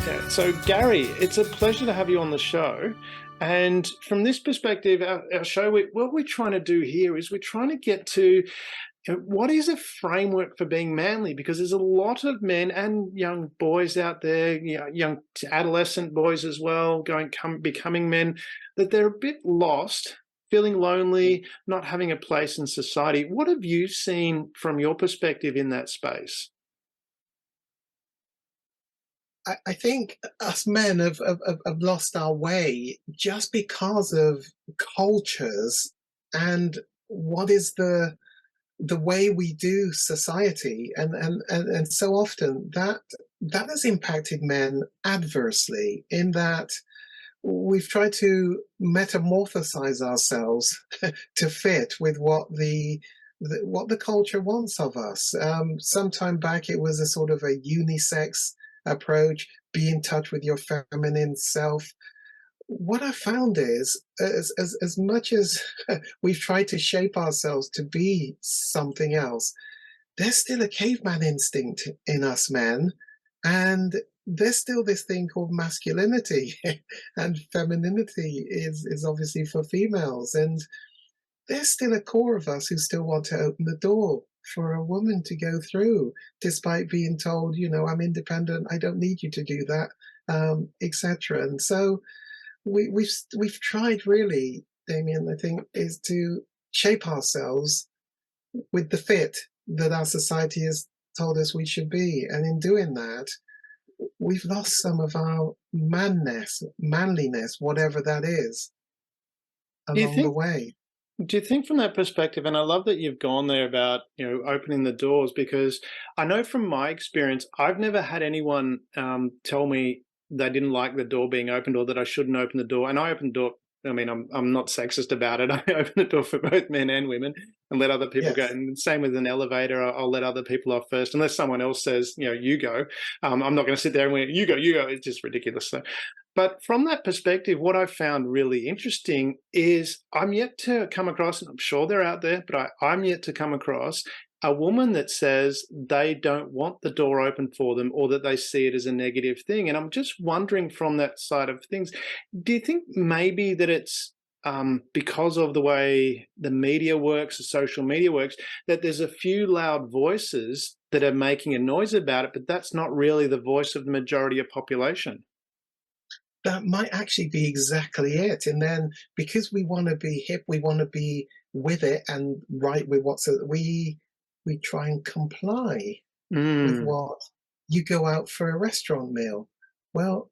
Yeah. So, Gary, it's a pleasure to have you on the show. And from this perspective, our show, what we're trying to do here is we're trying to get to what is a framework for being manly, because there's a lot of men and young boys out there, young adolescent boys as well, becoming men, that they're a bit lost, feeling lonely, not having a place in society. What have you seen from your perspective in that space? I think us men have lost our way just because of cultures and what is the way we do society, and so often that has impacted men adversely in that we've tried to metamorphosize ourselves to fit with what the culture wants of us. Some time back, it was a sort of a unisex approach, be in touch with your feminine self. What I found is, as much as we've tried to shape ourselves to be something else, there's still a caveman instinct in us men, and there's still this thing called masculinity, and femininity is obviously for females, and there's still a core of us who still want to open the door for a woman to go through, despite being told, I'm independent, I don't need you to do that, etc. And so we've tried really, Damian, I think, is to shape ourselves with the fit that our society has told us we should be. And in doing that, we've lost some of our man-ness, manliness, whatever that is, Do you along the think way. Do you think from that perspective, and I love that you've gone there about, opening the doors, because I know from my experience, I've never had anyone tell me they didn't like the door being opened or that I shouldn't open the door. And I open the door. I mean, I'm not sexist about it. I open the door for both men and women and let other people go. Yes. And same with an elevator, I'll let other people off first, unless someone else says, you go. I'm not going to sit there and wait, you go, you go. It's just ridiculous. So, but from that perspective, what I found really interesting is I'm yet to come across, and I'm sure they're out there, but I'm yet to come across a woman that says they don't want the door open for them or that they see it as a negative thing. And I'm just wondering from that side of things, do you think maybe that it's because of the way the media works, the social media works, that there's a few loud voices that are making a noise about it, but that's not really the voice of the majority of population? That might actually be exactly it. And then because we want to be hip, we want to be with it and right with we try and comply with Mm, what you go out for a restaurant meal. Well,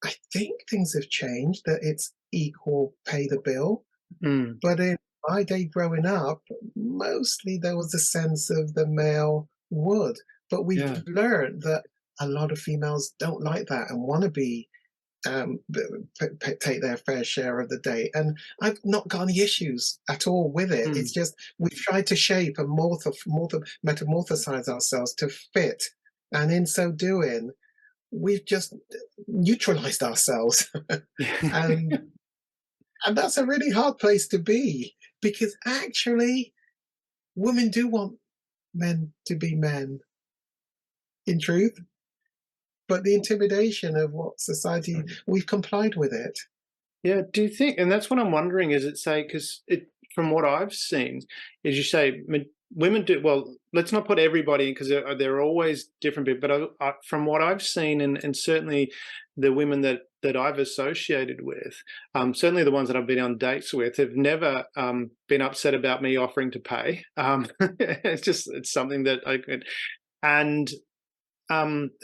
I think things have changed, that it's equal pay the bill. mm, But in my day growing up, mostly there was a sense of the male would. But we've yeah. learned that a lot of females don't like that and want to be take their fair share of the day. And I've not got any issues at all with it. It's Mm. just we've tried to shape and metamorphosize ourselves to fit. And in so doing, we've just neutralized ourselves. and and that's a really hard place to be, because actually women do want men to be men in truth, but the intimidation of what society, we've complied with it. Yeah, do you think, and that's what I'm wondering, is it say, because from what I've seen, is you say women do, well, let's not put everybody in because there are always different people, but from what I've seen, and certainly the women that I've associated with, certainly the ones that I've been on dates with, have never been upset about me offering to pay. It's something that I could, and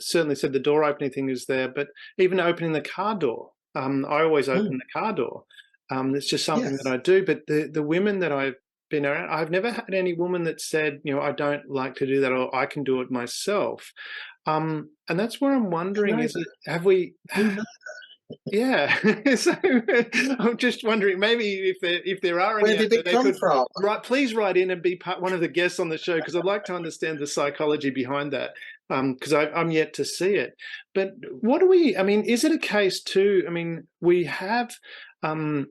certainly said the door opening thing is there, but even opening the car door, I always Mm, open the car door. It's just something that yes. I do. But the women that I've been around, I've never had any woman that said, I don't like to do that, or I can do it myself. And that's where I'm wondering: is Neither. it have we? Me neither. Yeah. So I'm just wondering, maybe if there are Where any out did there, it they come could from? please write in and be one of the guests on the show, because I'd like to understand the psychology behind that. Because I'm yet to see it. But what do we? I mean, is it a case too? I mean, we have, um,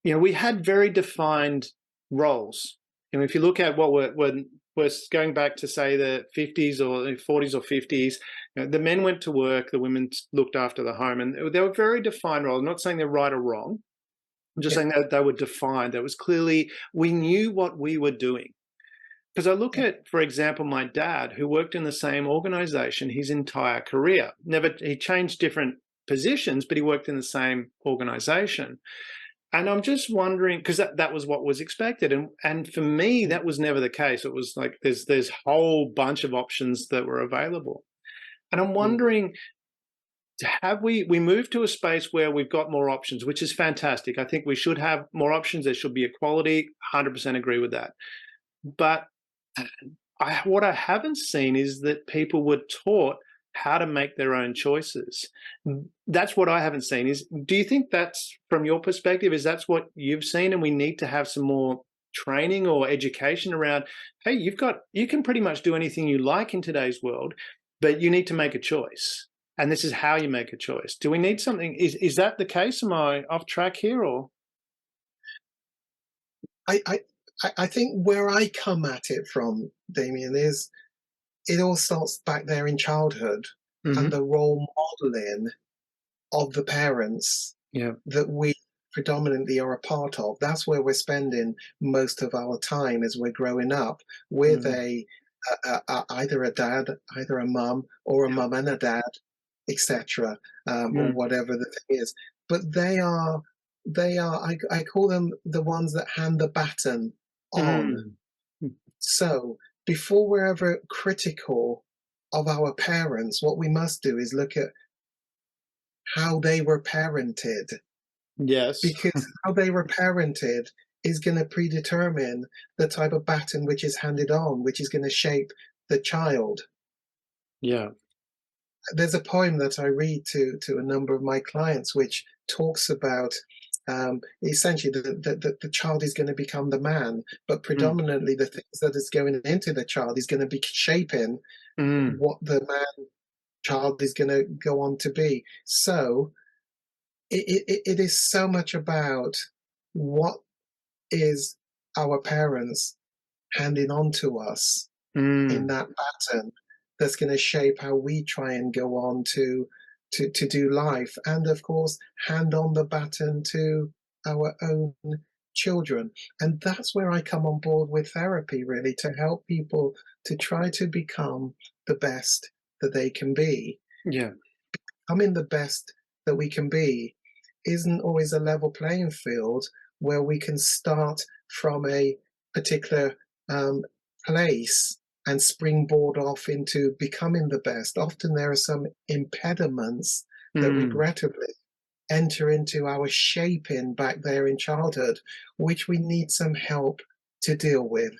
we had very defined roles. If you look at what were was going back to say the 50s or 40s or 50s, the men went to work, the women looked after the home, and they were very defined roles. I'm not saying they're right or wrong. I'm just Yeah, saying that they were defined. There was clearly, we knew what we were doing. Because I look yeah. at, for example, my dad, who worked in the same organization his entire career. Never, he changed different positions, but he worked in the same organization. And I'm just wondering, because that was what was expected. And for me, Mm, that was never the case. It was like there's a whole bunch of options that were available. And I'm mm, wondering, have we moved to a space where we've got more options, which is fantastic. I think we should have more options. There should be equality. 100% agree with that. But what I haven't seen is that people were taught how to make their own choices. That's what I haven't seen. Is do you think that's from your perspective? Is that's what you've seen, and we need to have some more training or education around? Hey, you can pretty much do anything you like in today's world, but you need to make a choice, and this is how you make a choice. Do we need something? Is that the case? Am I off track here, or? I, I, I think where I come at it from, Damien, is it all starts back there in childhood and Hmm. the role modeling of the parents Yeah. that we predominantly are a part of. That's where we're spending most of our time as we're growing up with Mm. either a dad, either a mum, or a Yeah. mum and a dad, etc., or Mm. whatever the thing is. But I call them the ones that hand the baton on. Mm. Mm. So before we're ever critical of our parents, what we must do is look at how they were parented, Yes. because how they were parented is going to predetermine the type of baton which is handed on, which is going to shape the child. Yeah. There's a poem that I read to a number of my clients which talks about essentially the child is going to become the man, but Mm. predominantly the things that is going into the child is going to be shaping Mm. what the man child is going to go on to be. So it is so much about what is our parents handing on to us in Mm. that pattern that's going to shape how we try and go on to do life, and of course hand on the baton to our own children. And that's where I come on board with therapy, really, to help people to try to become the best that they can be. Yeah. Becoming the best that we can be isn't always a level playing field where we can start from a particular um, place and springboard off into becoming the best. Often there are some impediments that Mm. regrettably enter into our shaping back there in childhood, which we need some help to deal with.